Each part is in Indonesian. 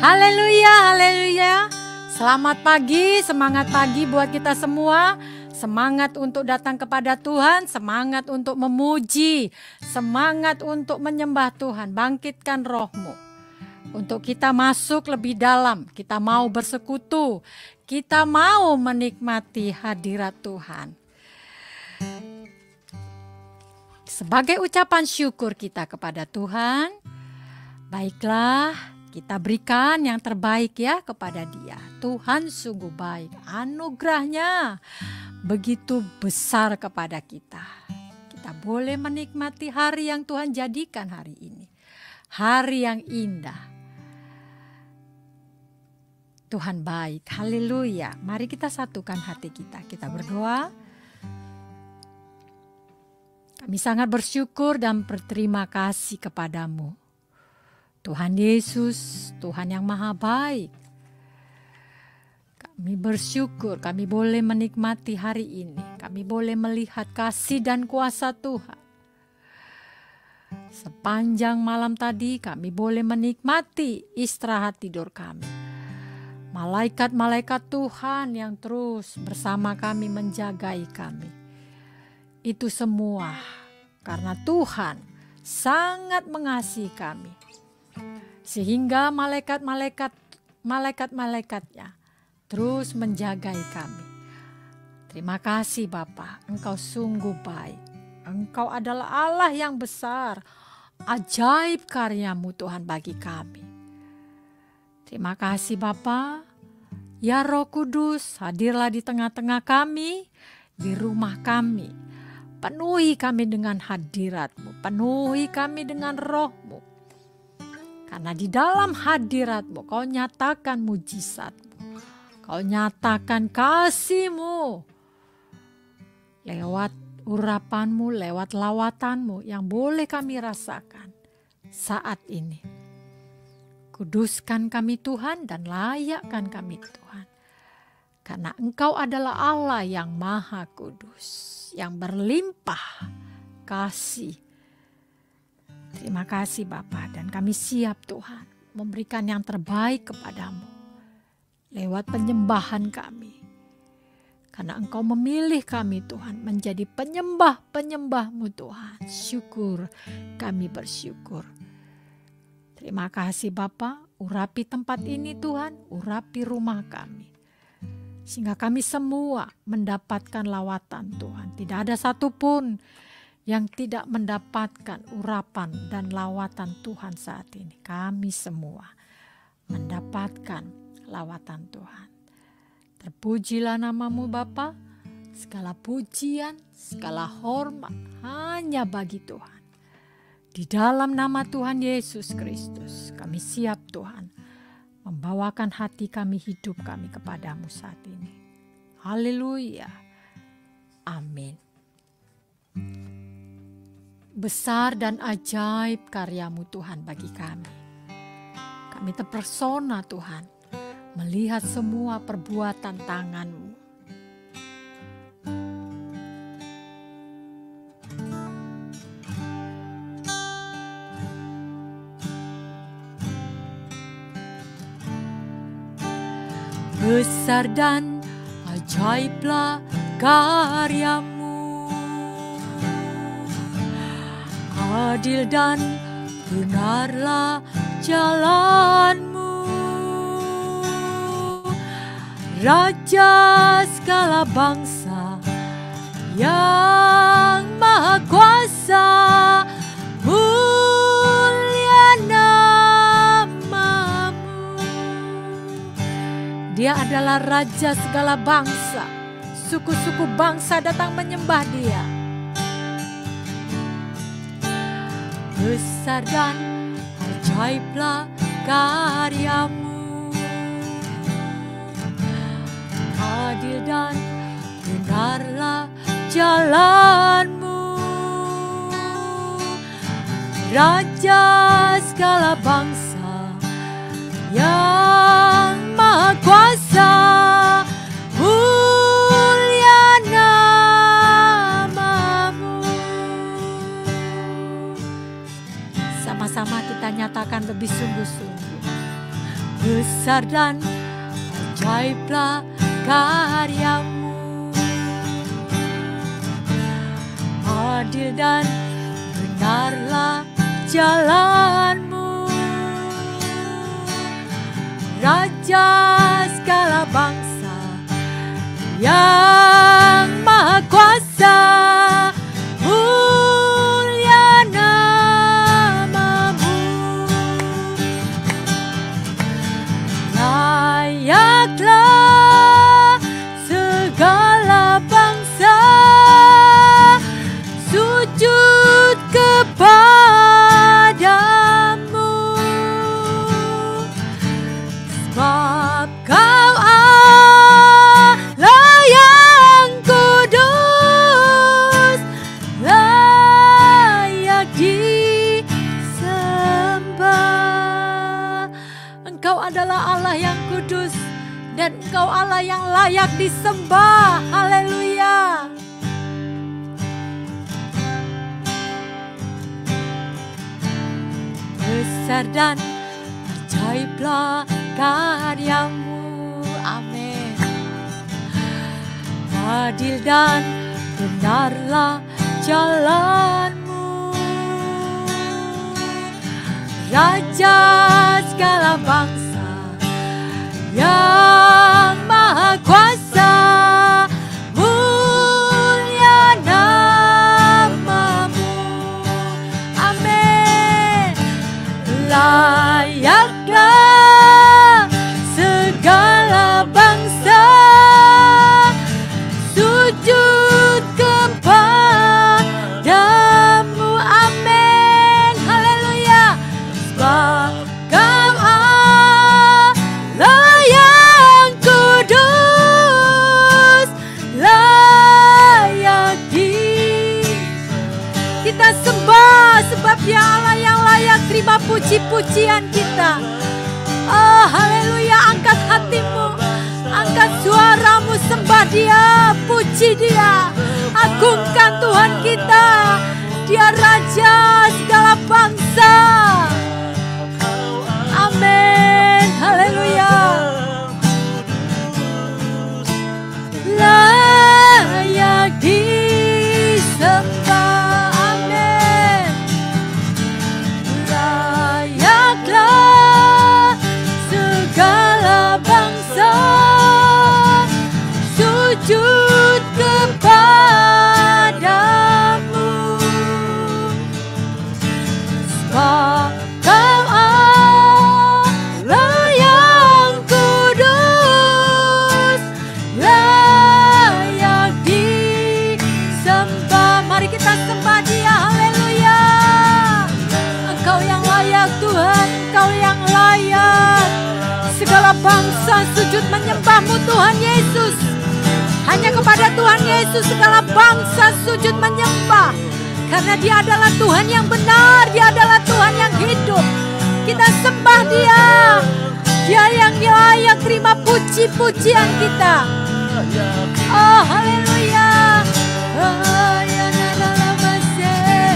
Haleluya, haleluya. Selamat pagi, semangat pagi buat kita semua. Semangat untuk datang kepada Tuhan, semangat untuk memuji, semangat untuk menyembah Tuhan. Bangkitkan rohmu. Untuk kita masuk lebih dalam, kita mau bersekutu, kita mau menikmati hadirat Tuhan. Sebagai ucapan syukur kita kepada Tuhan, baiklah kita berikan yang terbaik ya kepada Dia. Tuhan sungguh baik, anugerahnya begitu besar kepada kita. Kita boleh menikmati hari yang Tuhan jadikan hari ini. Hari yang indah. Tuhan baik, haleluya. Mari kita satukan hati kita, kita berdoa. Kami sangat bersyukur dan berterima kasih kepadamu. Tuhan Yesus, Tuhan yang maha baik. Kami bersyukur, kami boleh menikmati hari ini. Kami boleh melihat kasih dan kuasa Tuhan. Sepanjang malam tadi kami boleh menikmati istirahat tidur kami. Malaikat-malaikat Tuhan yang terus bersama kami menjagai kami. Itu semua karena Tuhan sangat mengasihi kami. Sehingga malaikat-malaikatnya terus menjagai kami. Terima kasih Bapa, Engkau sungguh baik. Engkau adalah Allah yang besar. Ajaib karyamu Tuhan bagi kami. Terima kasih Bapa. Ya Roh Kudus, hadirlah di tengah-tengah kami, di rumah kami. Penuhi kami dengan hadirat-Mu, penuhi kami dengan Roh-Mu. Karena di dalam hadirat-Mu Kau nyatakan mujizat-Mu. Kau nyatakan kasih-Mu. Lewat urapan-Mu, lewat lawatan-Mu yang boleh kami rasakan saat ini. Kuduskan kami Tuhan dan layakkan kami Tuhan. Karena Engkau adalah Allah yang maha kudus, yang berlimpah kasih. Terima kasih Bapa, dan kami siap Tuhan memberikan yang terbaik kepadamu lewat penyembahan kami. Karena Engkau memilih kami Tuhan menjadi penyembah-penyembah-Mu Tuhan. Syukur, kami bersyukur. Terima kasih Bapa, urapi tempat ini Tuhan, urapi rumah kami. Sehingga kami semua mendapatkan lawatan Tuhan. Tidak ada satupun yang tidak mendapatkan urapan dan lawatan Tuhan saat ini. Kami semua mendapatkan lawatan Tuhan. Terpujilah nama-Mu Bapa, segala pujian, segala hormat hanya bagi Tuhan. Di dalam nama Tuhan Yesus Kristus, kami siap Tuhan membawakan hati kami, hidup kami kepadamu saat ini. Haleluya. Amin. Besar dan ajaib karyamu Tuhan bagi kami. Kami terpesona Tuhan melihat semua perbuatan tangan-Mu. Besar dan ajaiblah karyamu. Adil dan benarlah jalan-Mu. Raja segala bangsa yang maha kuasa, mulia nama-Mu. Dia adalah Raja segala bangsa. Suku-suku bangsa datang menyembah Dia. Besar dan ajaiblah karyamu. Adil dan benarlah jalan-Mu. Raja segala bangsa yang maha kuasa, mulia nama-Mu. Sama-sama kita nyatakan lebih sungguh-sungguh. Besar dan ajaiblah karyamu, adil dan benarlah jalanmu. Raja segala bangsa yang maha kuasa, mulia namamu. Layaklah segala bangsa sujud kepadamu, sebab Kau Allah yang kudus, layak disembah. Engkau adalah Allah yang kudus dan Engkau Allah yang layak disembah. Haleluya. Besar dan ajaiblah karyamu. Amin. Adil dan benarlah jalanmu. Raja segala bangsa yang maha kuasa, mulia namamu. Amin. Layaklah segala bangsa sujud kepadamu. Amin. Haleluya. Sebab Kau Allah yang kudus, layak kita sembah, sebab Dia Allah yang layak terima puji-pujian kita. Oh haleluya. Angkat hatimu, angkat suaramu, sembah Dia, puji Dia, agungkan Tuhan kita. Dia Raja segala bangsa. Amin. Haleluya. Layak disembah. Amin. Layaklah segala bangsa sujud kepadamu, sebab Kau Allah yang kudus, layak disembah. Mari kita sembah Dia. Haleluya. Engkau yang layak Tuhan, Engkau yang layak. Segala bangsa sujud menyembah-Mu Tuhan Yesus. Hanya kepada Tuhan Yesus segala bangsa sujud menyembah, karena Dia adalah Tuhan yang benar, Dia adalah Tuhan yang hidup. Kita sembah Dia, Dia yang layak terima puji-pujian kita. Oh haleluya. Oh, ya, na, na, na, masih.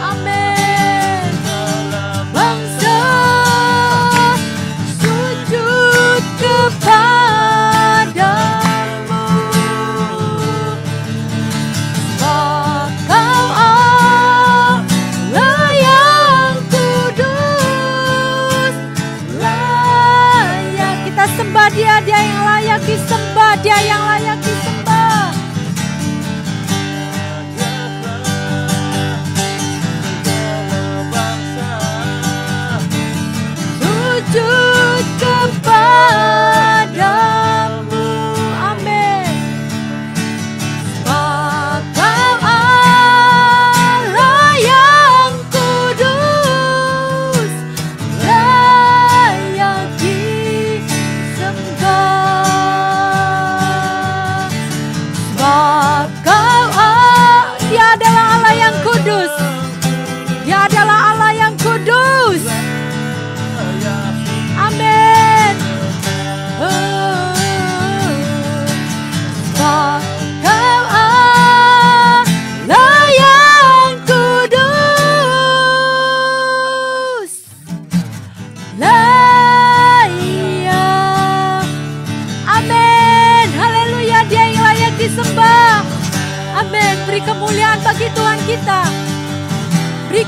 Amin. Bangsa sujud kepadamu, sebab Kau Allah yang kudus, layak kita sembah Dia, Dia yang layak disembah, Dia yang layak disembah.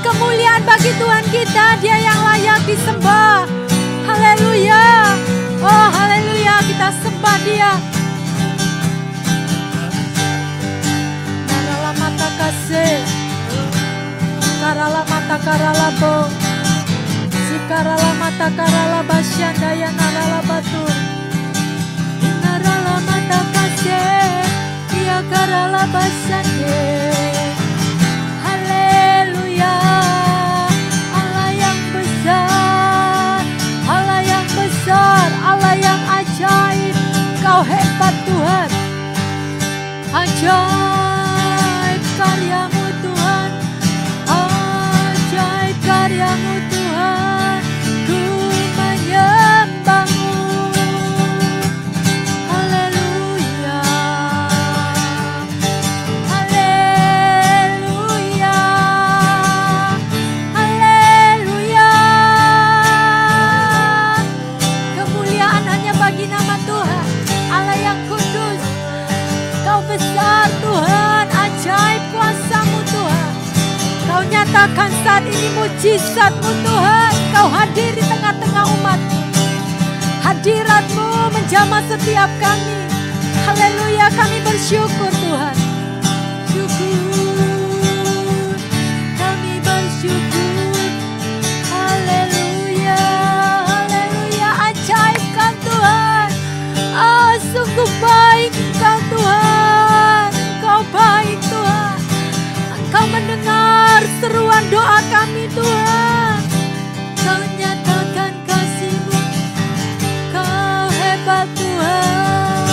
kemuliaan bagi Tuhan kita. Dia yang layak disembah. Haleluya. Oh haleluya, kita sembah Dia. Karala mata kasih, karala mata karala bo, si karala mata karala basyanda ya narala batur, narala mata kasih, ya karala basyande. Haleluya, Allah yang besar, Allah yang besar, Allah yang ajaib. Kau hebat Tuhan, ajaib karyamu Tuhan, ajaib karyamu Tuhan, ku menyembahmu. Haleluya, haleluya, haleluya. Kemuliaan hanya bagi nama Tuhan, Allah yang kudus. Kau besar Tuhan, ajaib kuasa-Mu Tuhan. Kau nyatakan saat ini mujizat-Mu Tuhan. Kau hadir di tengah-tengah umat-Mu. Hadirat-Mu menjamah setiap kami. Haleluya, kami bersyukur Tuhan. Syukur, kami bersyukur. Haleluya, haleluya, ajaib kan Tuhan. Oh, sungguh baik Engkau Tuhan. Engkau baik Tuhan. Engkau mendengar seruan doa kami Tuhan. Kau nyatakan kasih-Mu. Kau hebat Tuhan.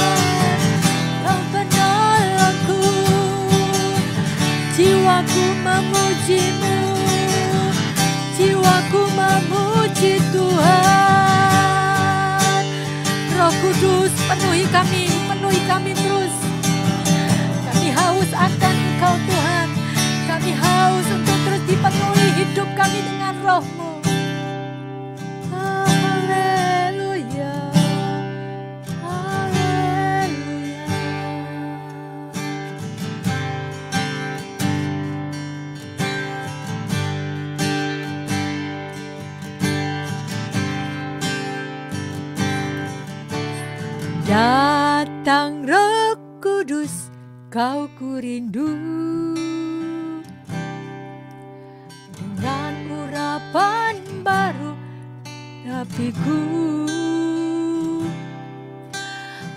Kau penolongku. Jiwaku memuji-Mu. Jiwaku memuji Tuhan. Roh Kudus penuhi kami terus. Kami haus akan Engkau Tuhan. Kami haus untuk terus dipenuhi hidup kami dengan Roh-Mu. Haleluya, haleluya. Datang Roh Kudus, Kau ku rindu. Dengan urapan baru rapiku,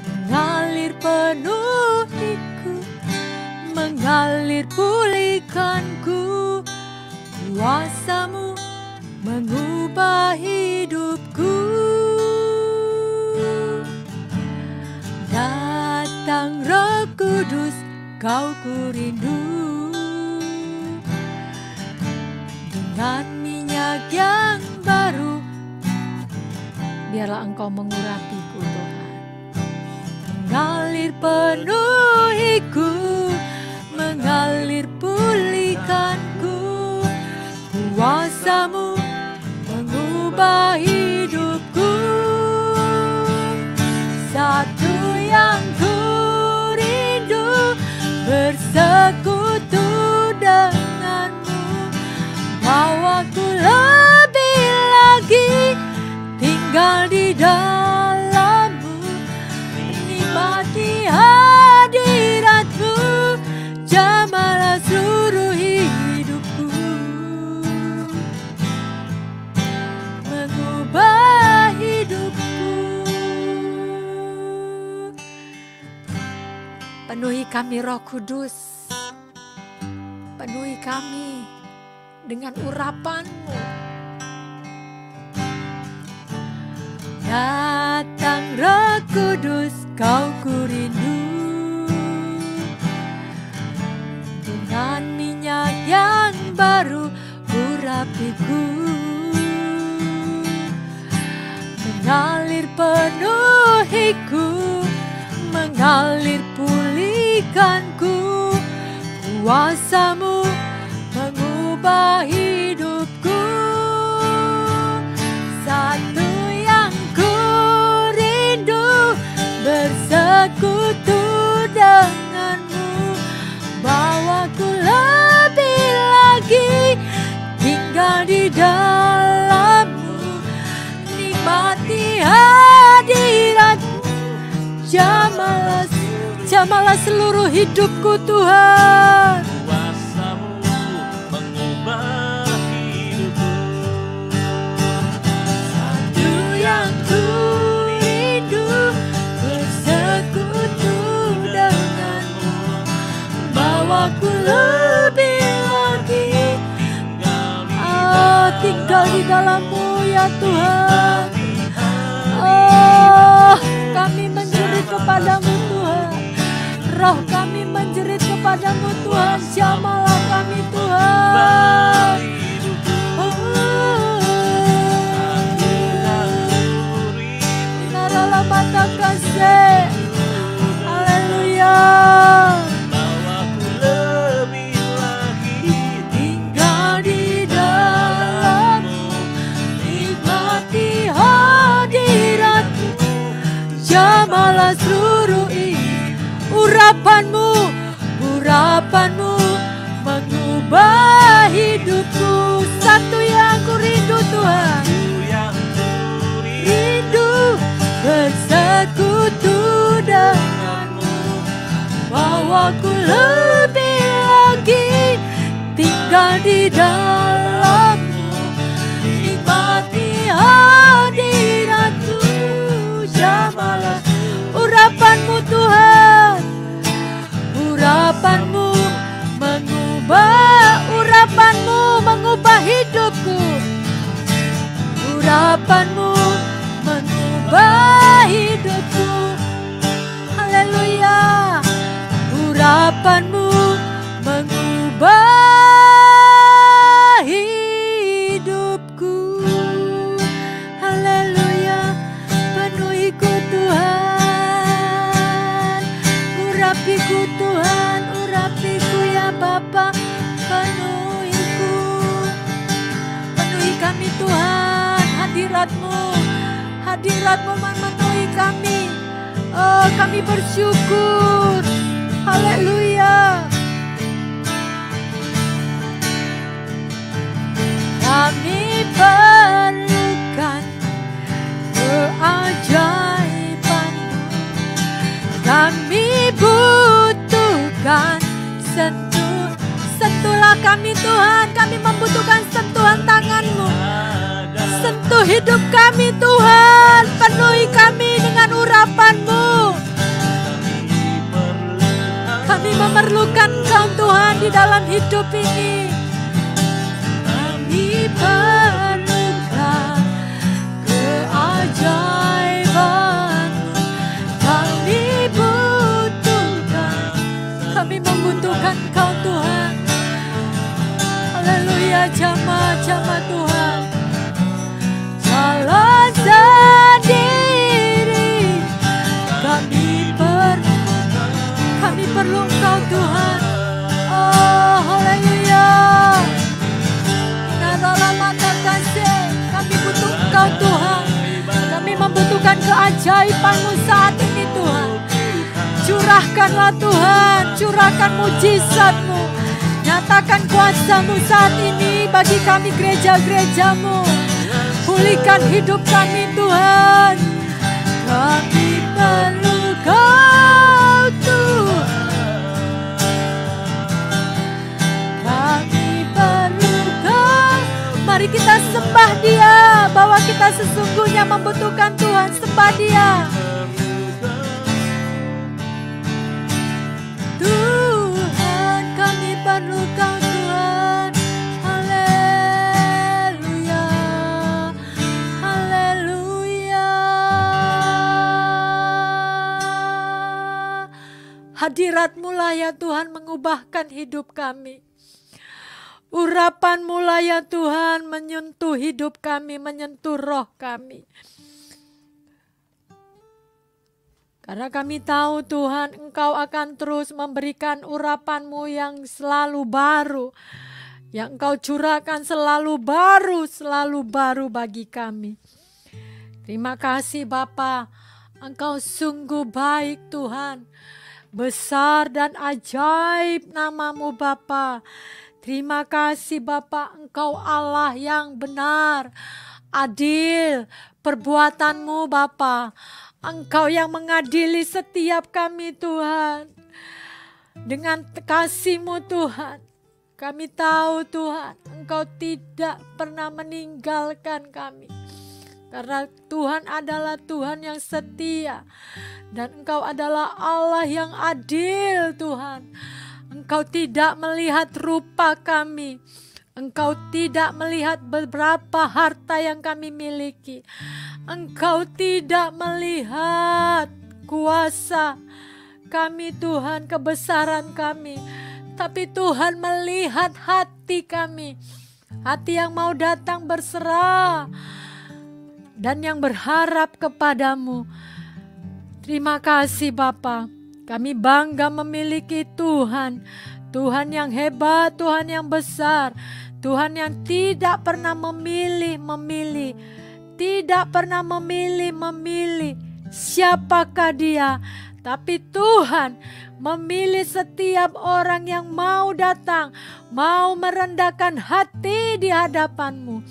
mengalir penuhiku, mengalir pulihkanku. Kuasa-Mu mengubah hidupku. Datang Roh Kudus, Kau ku rindu. Dengan minyak yang baru, biarlah Engkau mengurapiku Tuhan. Mengalir penuhiku, mengalir pulihkanku. Kuasa-Mu mengubah hidupku. Satu yang ku rindu, bersekutu denganmu. Mau aku lebih lagi tinggal di dalam-Mu, menikmati hadirat-Mu, jamahlah seluruh hidupku. Mengubah hidupku. Penuhi kami Roh Kudus. Penuhi kami dengan urapan-Mu. Datang Roh Kudus, Kau ku rindu. Dengan minyak yang baru urapiku, mengalir penuhiku, mengalir pulihkanku. Kuasa-Mu mengubah hidupku. Satu yang ku rindu, bersekutu denganmu. Bawaku lebih lagi Jamahlah seluruh hidupku Tuhan. Kuasa-Mu mengubah hidupku. Satu yang ku rindu bersekutu denganmu, bawaku lebih lagi tinggal di dalam-Mu ya Tuhan. Oh, kami menjerit kepadamu Tuhan. Roh kami menjerit kepadamu Tuhan. Jamahlah kami Tuhan. Naralah mata kasih. Haleluya. Bawaku lebih lagi Tinggal di dalam-Mu, nikmati hadirat-Mu. Jamahlah seluruh urapan-Mu mengubah hidupku. Satu yang ku rindu Tuhan, rindu bersekutu denganmu, bawaku lebih lagi tinggal di dalam-Mu, nikmati hadirat-Mu. Jamahlah urapan-Mu Tuhan, urapan-Mu mengubah hidupku, urapan-Mu mengubah hidupku. Haleluya. Urapan-Mu mengubah hidupku. Haleluya. Penuhiku Tuhan, urapiku Tuhan, urapiku ya Bapa. Penuhi kami Tuhan, hadirat-Mu memenuhi kami. Oh, kami bersyukur. Haleluya. Kami perlukan keajaiban-Mu. Kami butuhkan sentuhlah kami Tuhan. Kami membutuhkan sentuhan tangan-Mu. Sentuh hidup kami Tuhan. Penuhi kami dengan urapan-Mu. Kami memerlukan Engkau Tuhan di dalam hidup ini. Kami perlukan keajaiban-Mu. Kami membutuhkan Engkau Tuhan. Haleluya. Jamah-jamah Tuhan, jalan sendiri. Kami perlu Engkau Tuhan. Oh, haleluya. Naralah mata kasih. Kami butuh Engkau Tuhan. Kami membutuhkan keajaiban-Mu saat ini Tuhan. Curahkanlah Tuhan, curahkan mujizat-Mu. Nyatakan kuasa-Mu saat ini bagi kami gereja-gereja-Mu. Pulihkan hidup kami Tuhan. Kami perlu Kau Tuhan. Kami perlu Kau. Mari kita sembah Dia, bahwa kita sesungguhnya membutuhkan Tuhan. Sembah Dia. Tuhan, kami perlu Kau Tuhan. Haleluya, haleluya. Hadirat-Mu lah ya Tuhan mengubahkan hidup kami. Urapan-Mu lah ya Tuhan menyentuh hidup kami, menyentuh roh kami. Karena kami tahu Tuhan, Engkau akan terus memberikan urapan-Mu yang selalu baru. Yang Engkau curahkan selalu baru bagi kami. Terima kasih Bapa, Engkau sungguh baik Tuhan. Besar dan ajaib nama-Mu Bapa. Terima kasih Bapa, Engkau Allah yang benar, adil. Perbuatan-Mu Bapa Engkau yang mengadili setiap kami Tuhan. Dengan kasih-Mu Tuhan, kami tahu Tuhan, Engkau tidak pernah meninggalkan kami. Karena Tuhan adalah Tuhan yang setia. Dan Engkau adalah Allah yang adil Tuhan. Engkau tidak melihat rupa kami. Engkau tidak melihat beberapa harta yang kami miliki. Engkau tidak melihat kuasa kami Tuhan, kebesaran kami. Tapi Tuhan melihat hati kami. Hati yang mau datang berserah. Dan yang berharap kepadamu. Terima kasih Bapa. Kami bangga memiliki Tuhan. Tuhan yang hebat, Tuhan yang besar. Tuhan yang tidak pernah memilih. Tidak pernah memilih siapakah dia. Tapi Tuhan memilih setiap orang yang mau datang. Mau merendahkan hati di hadapan-Mu.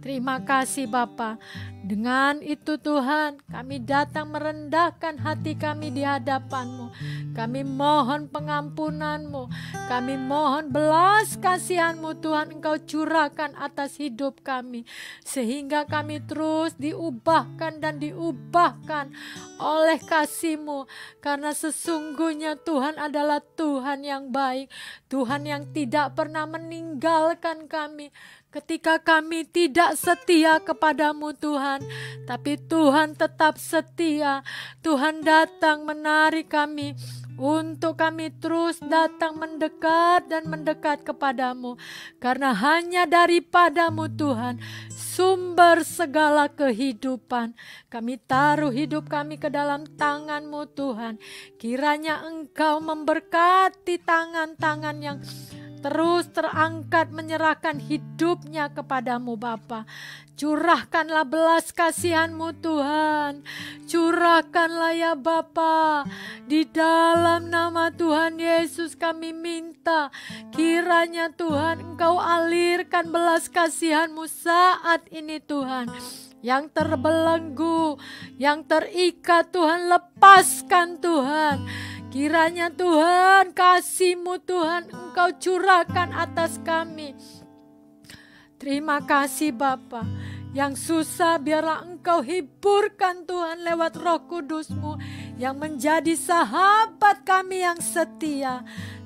Terima kasih Bapa. Dengan itu Tuhan, kami datang merendahkan hati kami di hadapan-Mu. Kami mohon pengampunan-Mu. Kami mohon belas kasihan-Mu Tuhan, Engkau curahkan atas hidup kami. Sehingga kami terus diubahkan dan diubahkan oleh kasih-Mu. Karena sesungguhnya Tuhan adalah Tuhan yang baik. Tuhan yang tidak pernah meninggalkan kami. Ketika kami tidak setia kepadamu Tuhan, tapi Tuhan tetap setia. Tuhan datang menarik kami untuk kami terus datang mendekat dan mendekat kepadamu. Karena hanya daripadamu Tuhan, sumber segala kehidupan. Kami taruh hidup kami ke dalam tangan-Mu Tuhan. Kiranya Engkau memberkati tangan-tangan yang terus terangkat menyerahkan hidupnya kepadamu Bapa. Curahkanlah belas kasihan-Mu Tuhan. Curahkanlah ya Bapa. Di dalam nama Tuhan Yesus kami minta. Kiranya Tuhan Engkau alirkan belas kasihan-Mu saat ini Tuhan. Yang terbelenggu, yang terikat Tuhan, lepaskan Tuhan. Kiranya Tuhan, kasih-Mu Tuhan Engkau curahkan atas kami. Terima kasih Bapa. Yang susah biarlah Engkau hiburkan Tuhan lewat Roh Kudus-Mu yang menjadi sahabat kami yang setia.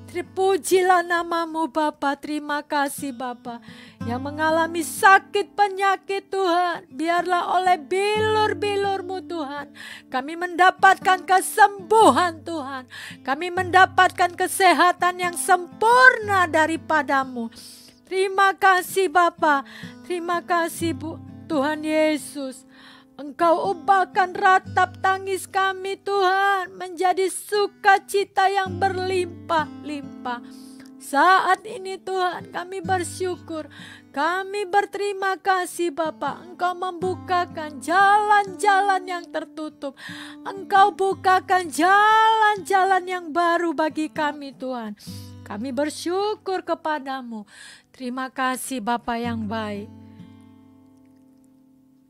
Terpujilah nama-Mu Bapa. Terima kasih Bapa. Yang mengalami sakit penyakit Tuhan, biarlah oleh bilur-bilur-Mu Tuhan kami mendapatkan kesembuhan Tuhan. Kami mendapatkan kesehatan yang sempurna daripada-Mu. Terima kasih Bapa. Terima kasih Tuhan Yesus. Engkau ubahkan ratap tangis kami Tuhan menjadi sukacita yang berlimpah-limpah. Saat ini Tuhan kami bersyukur, kami berterima kasih Bapa. Engkau membukakan jalan-jalan yang tertutup. Engkau bukakan jalan-jalan yang baru bagi kami Tuhan. Kami bersyukur kepadamu. Terima kasih Bapa yang baik.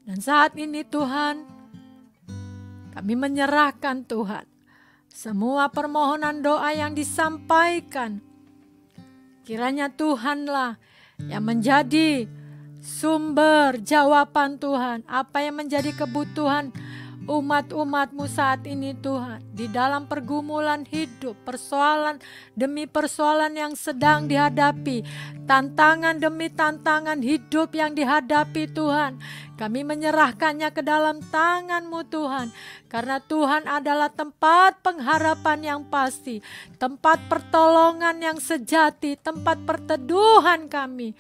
Dan saat ini Tuhan, kami menyerahkan Tuhan semua permohonan doa yang disampaikan. Kiranya Tuhanlah yang menjadi sumber jawaban Tuhan. Apa yang menjadi kebutuhan umat-umat-Mu saat ini Tuhan. Di dalam pergumulan hidup, persoalan demi persoalan yang sedang dihadapi. Tantangan demi tantangan hidup yang dihadapi Tuhan. Kami menyerahkannya ke dalam tangan-Mu Tuhan. Karena Tuhan adalah tempat pengharapan yang pasti. Tempat pertolongan yang sejati. Tempat perteduhan kami.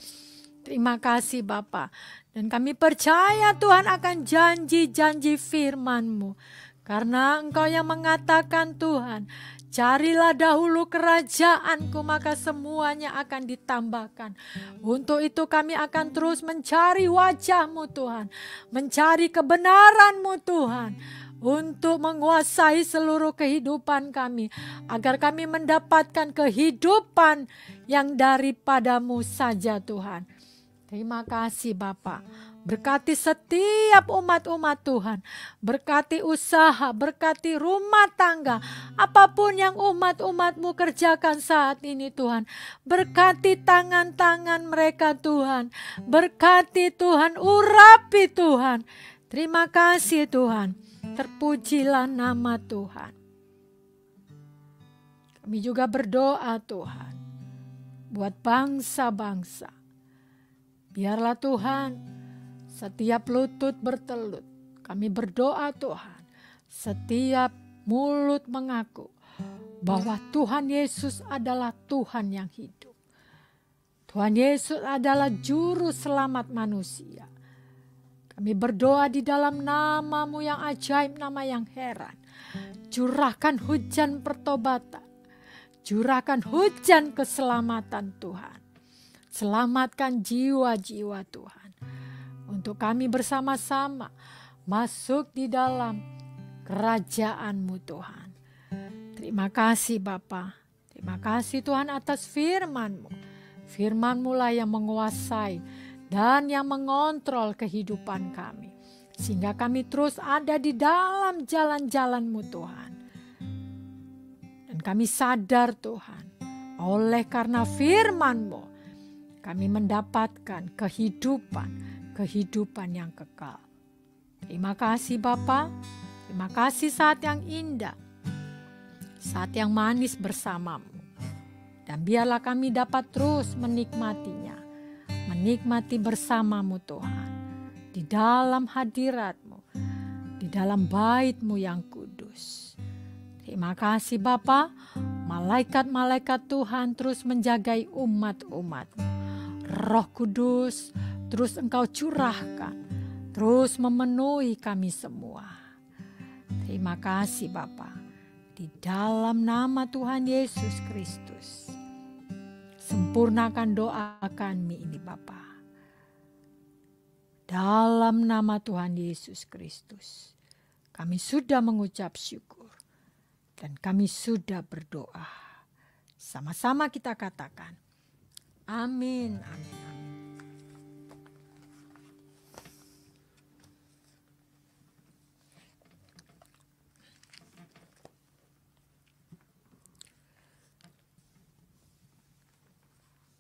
Terima kasih Bapa. Dan kami percaya Tuhan akan janji-janji firman-Mu. Karena Engkau yang mengatakan Tuhan, carilah dahulu kerajaan-Ku maka semuanya akan ditambahkan. Untuk itu kami akan terus mencari wajah-Mu Tuhan. Mencari kebenaran-Mu Tuhan. Untuk menguasai seluruh kehidupan kami. Agar kami mendapatkan kehidupan yang daripada-Mu saja Tuhan. Terima kasih Bapa. Berkati setiap umat-umat Tuhan. Berkati usaha, berkati rumah tangga. Apapun yang umat-umat-Mu kerjakan saat ini Tuhan. Berkati tangan-tangan mereka Tuhan. Berkati Tuhan, urapi Tuhan. Terima kasih Tuhan. Terpujilah nama Tuhan. Kami juga berdoa Tuhan. Buat bangsa-bangsa. Biarlah Tuhan, setiap lutut bertelut. Kami berdoa Tuhan. Setiap mulut mengaku bahwa Tuhan Yesus adalah Tuhan yang hidup. Tuhan Yesus adalah juru selamat manusia. Kami berdoa di dalam nama-Mu yang ajaib, nama yang heran. Curahkan hujan pertobatan. Curahkan hujan keselamatan Tuhan. Selamatkan jiwa-jiwa Tuhan. Untuk kami bersama-sama masuk di dalam kerajaan-Mu Tuhan. Terima kasih Bapa. Terima kasih Tuhan atas firman-Mu. Firman-Mu lah yang menguasai dan yang mengontrol kehidupan kami. Sehingga kami terus ada di dalam jalan-jalan-Mu Tuhan. Dan kami sadar Tuhan, oleh karena firman-Mu, kami mendapatkan kehidupan yang kekal. Terima kasih Bapa. Terima kasih saat yang indah. Saat yang manis bersama-Mu. Dan biarlah kami dapat terus menikmatinya. Menikmati bersama-Mu Tuhan. Di dalam hadirat-Mu. Di dalam bait-Mu yang kudus. Terima kasih Bapa. Malaikat-malaikat Tuhan terus menjagai umat-umat-Mu. Roh Kudus terus Engkau curahkan, terus memenuhi kami semua. Terima kasih Bapa. Di dalam nama Tuhan Yesus Kristus. Sempurnakan doa kami ini Bapa. Dalam nama Tuhan Yesus Kristus. Kami sudah mengucap syukur. Dan kami sudah berdoa. Sama-sama kita katakan. Amin, amin, amin.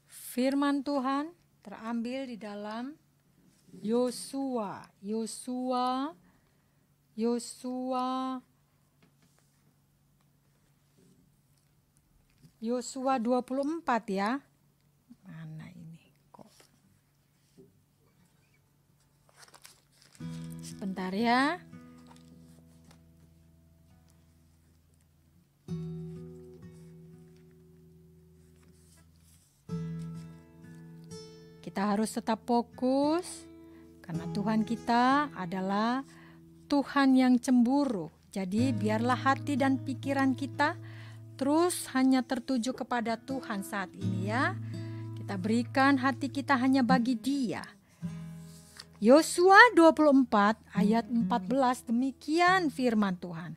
Firman Tuhan terambil di dalam Yosua 24 ya. Mana ini kok? Sebentar ya. Kita harus tetap fokus karena Tuhan kita adalah Tuhan yang cemburu. Jadi biarlah hati dan pikiran kita terus hanya tertuju kepada Tuhan saat ini ya. Kita berikan hati kita hanya bagi Dia. Yosua 24 ayat 14 demikian firman Tuhan.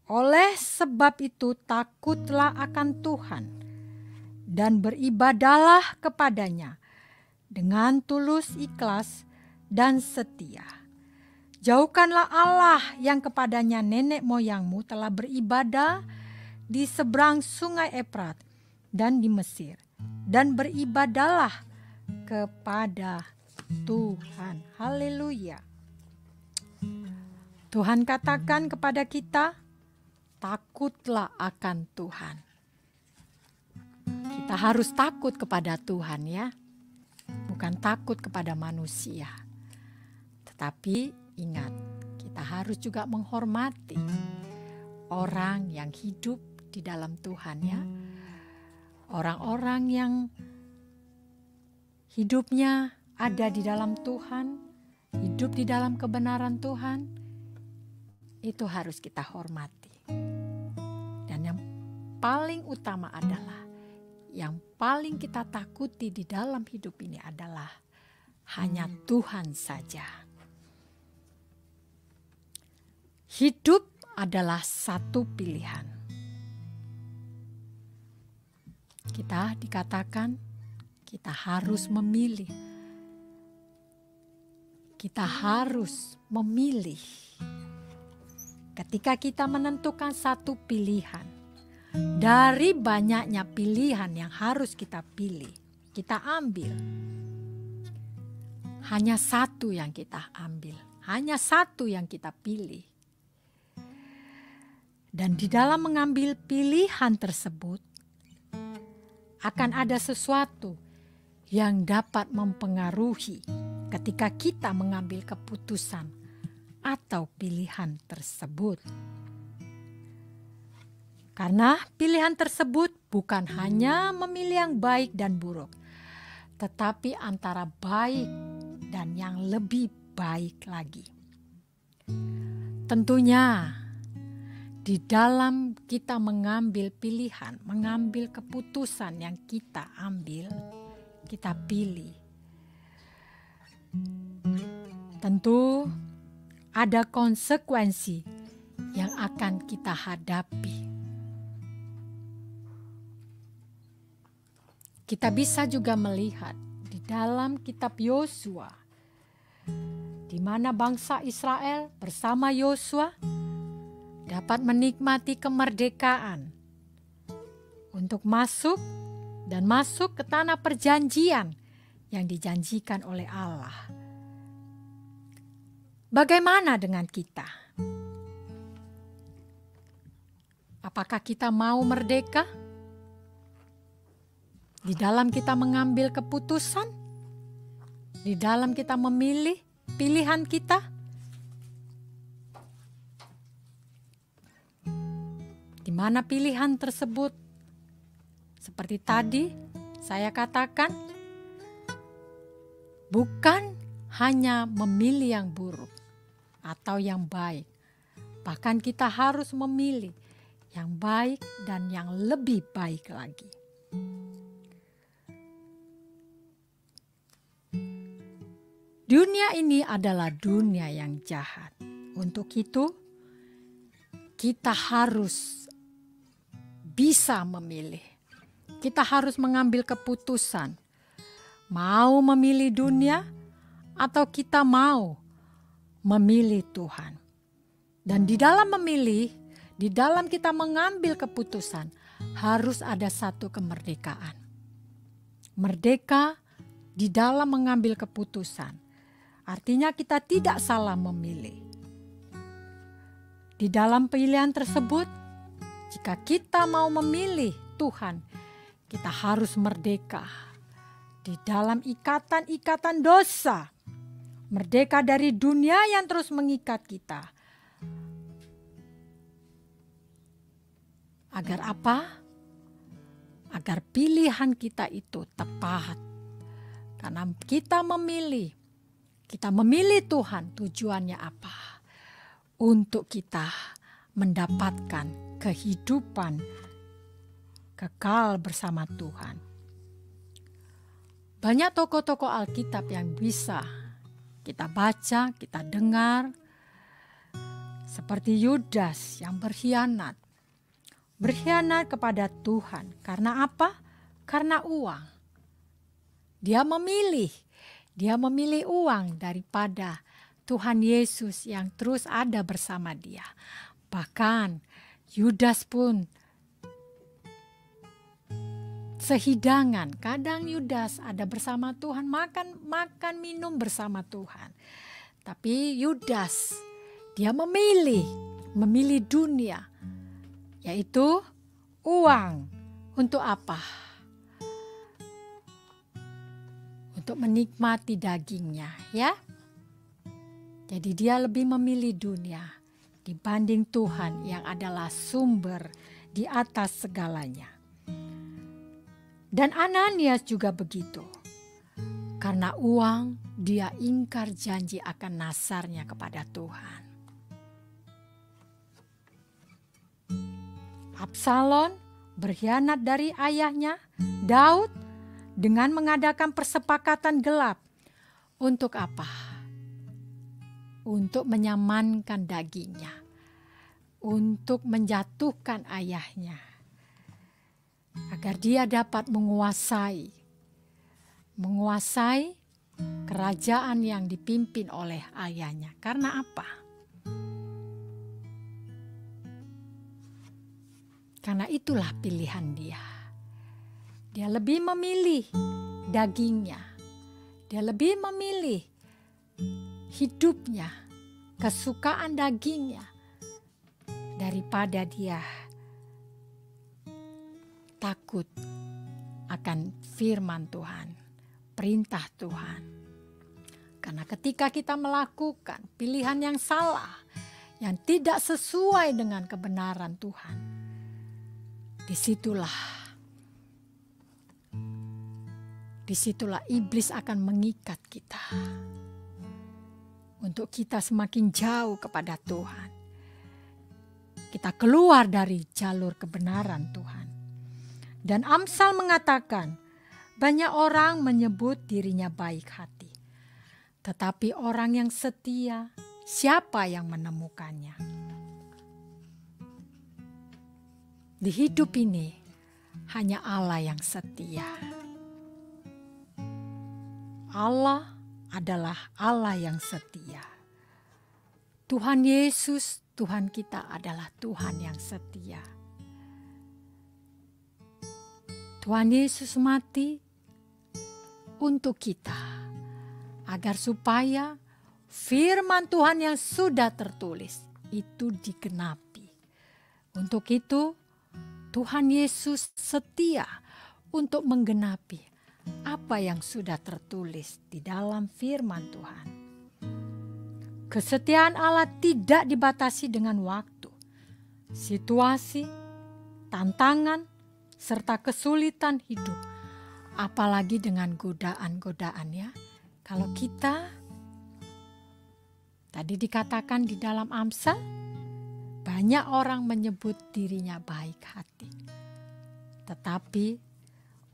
Oleh sebab itu takutlah akan Tuhan dan beribadahlah kepadanya dengan tulus ikhlas dan setia. Jauhkanlah Allah yang kepadanya nenek moyangmu telah beribadah di seberang sungai Efrat dan di Mesir. Dan beribadahlah kepada Tuhan. Haleluya. Tuhan katakan kepada kita, takutlah akan Tuhan. Kita harus takut kepada Tuhan ya. Bukan takut kepada manusia. Tetapi ingat, kita harus juga menghormati orang yang hidup di dalam Tuhan ya. Orang-orang yang hidupnya ada di dalam Tuhan, hidup di dalam kebenaran Tuhan, itu harus kita hormati. Dan yang paling utama adalah, yang paling kita takuti di dalam hidup ini adalah hanya Tuhan saja. Hidup adalah satu pilihan. Kita dikatakan kita harus memilih kita harus memilih. Ketika kita menentukan satu pilihan, dari banyaknya pilihan yang harus kita pilih, kita ambil. Hanya satu yang kita ambil, hanya satu yang kita pilih. Dan di dalam mengambil pilihan tersebut, akan ada sesuatu yang dapat mempengaruhi ketika kita mengambil keputusan atau pilihan tersebut. Karena pilihan tersebut bukan hanya memilih yang baik dan buruk, tetapi antara baik dan yang lebih baik lagi. Tentunya di dalam kita mengambil pilihan, mengambil keputusan yang kita ambil, kita pilih. Tentu ada konsekuensi yang akan kita hadapi. Kita bisa juga melihat di dalam kitab Yosua, di mana bangsa Israel bersama Yosua dapat menikmati kemerdekaan untuk masuk ke tanah perjanjian yang dijanjikan oleh Allah. Bagaimana dengan kita? Apakah kita mau merdeka? Di dalam kita mengambil keputusan, di dalam kita memilih pilihan kita, di mana pilihan tersebut, seperti tadi saya katakan, bukan hanya memilih yang buruk atau yang baik, bahkan kita harus memilih yang baik dan yang lebih baik lagi. Dunia ini adalah dunia yang jahat. Untuk itu, kita harus bisa memilih. Kita harus mengambil keputusan. Mau memilih dunia atau kita mau memilih Tuhan. Dan di dalam memilih, di dalam kita mengambil keputusan, harus ada satu kemerdekaan. Merdeka di dalam mengambil keputusan. Artinya kita tidak salah memilih. Di dalam pilihan tersebut, jika kita mau memilih Tuhan, kita harus merdeka di dalam ikatan-ikatan dosa. Merdeka dari dunia yang terus mengikat kita. Agar apa? Agar pilihan kita itu tepat. Karena kita memilih Tuhan, tujuannya apa? Untuk kita mendapatkan kehidupan kekal bersama Tuhan. Banyak tokoh-tokoh Alkitab yang bisa kita baca, kita dengar. Seperti Yudas yang berkhianat. Berkhianat kepada Tuhan. Karena apa? Karena uang. Dia memilih uang daripada Tuhan Yesus yang terus ada bersama dia. Bahkan Yudas pun sehidangan. Kadang Yudas ada bersama Tuhan, makan minum bersama Tuhan. Tapi Yudas, dia memilih dunia, yaitu uang. Untuk apa? Untuk menikmati dagingnya, ya. Jadi dia lebih memilih dunia dibanding Tuhan yang adalah sumber di atas segalanya. Dan Ananias juga begitu. Karena uang, dia ingkar janji akan nasarnya kepada Tuhan. Absalom berkhianat dari ayahnya, Daud, dengan mengadakan persepakatan gelap. Untuk apa? Untuk menyamankan dagingnya. Untuk menjatuhkan ayahnya. Agar dia dapat menguasai kerajaan yang dipimpin oleh ayahnya. Karena apa? Karena itulah pilihan dia. Dia lebih memilih dagingnya. Dia lebih memilih hidupnya, kesukaan dagingnya, daripada dia takut akan firman Tuhan, perintah Tuhan. Karena ketika kita melakukan pilihan yang salah, yang tidak sesuai dengan kebenaran Tuhan, disitulah iblis akan mengikat kita untuk kita semakin jauh kepada Tuhan. Kita keluar dari jalur kebenaran Tuhan. Dan Amsal mengatakan, banyak orang menyebut dirinya baik hati, tetapi orang yang setia, siapa yang menemukannya? Di hidup ini hanya Allah yang setia. Allah adalah Allah yang setia. Tuhan Yesus, Tuhan kita adalah Tuhan yang setia. Tuhan Yesus mati untuk kita, agar supaya firman Tuhan yang sudah tertulis itu digenapi. Untuk itu Tuhan Yesus setia untuk menggenapi apa yang sudah tertulis di dalam firman Tuhan. Kesetiaan Allah tidak dibatasi dengan waktu, situasi, tantangan, serta kesulitan hidup. Apalagi dengan godaan-godaan ya. Kalau kita, tadi dikatakan di dalam Amsal, banyak orang menyebut dirinya baik hati. Tetapi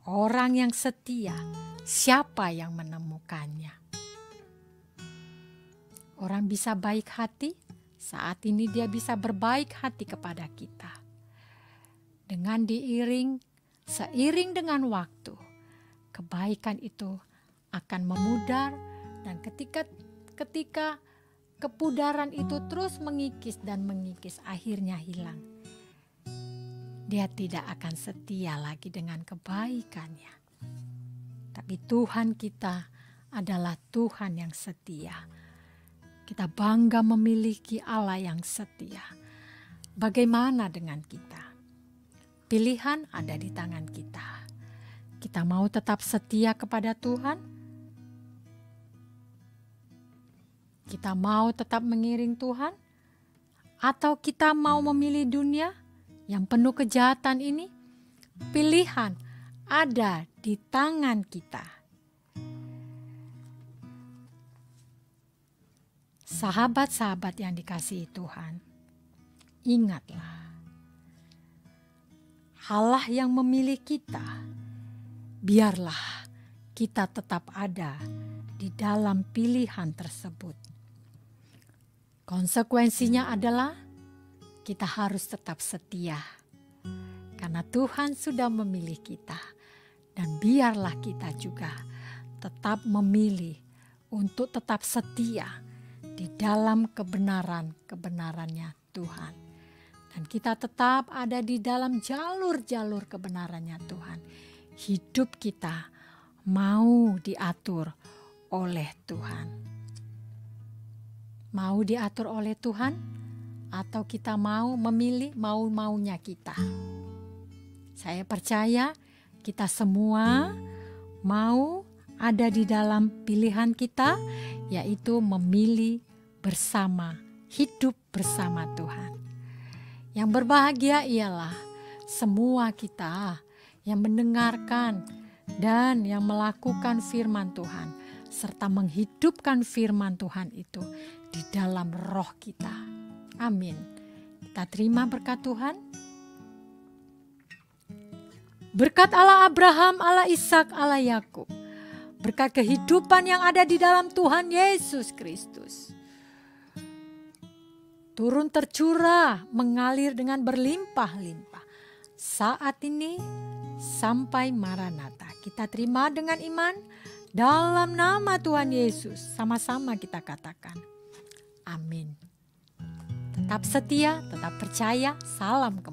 orang yang setia, siapa yang menemukannya? Orang bisa baik hati, saat ini dia bisa berbaik hati kepada kita. Dengan seiring dengan waktu, kebaikan itu akan memudar, dan ketika kepudaran itu terus mengikis dan mengikis, akhirnya hilang. Dia tidak akan setia lagi dengan kebaikannya. Tapi Tuhan kita adalah Tuhan yang setia. Kita bangga memiliki Allah yang setia. Bagaimana dengan kita? Pilihan ada di tangan kita. Kita mau tetap setia kepada Tuhan? Kita mau tetap mengiring Tuhan? Atau kita mau memilih dunia yang penuh kejahatan ini? Pilihan ada di tangan kita. Sahabat-sahabat yang dikasihi Tuhan, ingatlah, Allah yang memilih kita, biarlah kita tetap ada di dalam pilihan tersebut. Konsekuensinya adalah kita harus tetap setia, karena Tuhan sudah memilih kita, dan biarlah kita juga tetap memilih untuk tetap setia di dalam kebenarannya Tuhan. Dan kita tetap ada di dalam jalur-jalur kebenarannya Tuhan. Hidup kita mau diatur oleh Tuhan. Mau diatur oleh Tuhan, atau kita mau memilih mau-maunya kita? Saya percaya kita semua mau ada di dalam pilihan kita, yaitu memilih bersama, hidup bersama Tuhan. Yang berbahagia ialah semua kita yang mendengarkan dan yang melakukan firman Tuhan, serta menghidupkan firman Tuhan itu di dalam roh kita. Amin. Kita terima berkat Tuhan. Berkat Allah Abraham, Allah Ishak, Allah Yakub. Berkat kehidupan yang ada di dalam Tuhan Yesus Kristus. Turun tercurah, mengalir dengan berlimpah-limpah. Saat ini sampai Maranatha. Kita terima dengan iman Dalam nama Tuhan Yesus, sama-sama kita katakan, amin. Tetap setia, tetap percaya, salam kemenangan.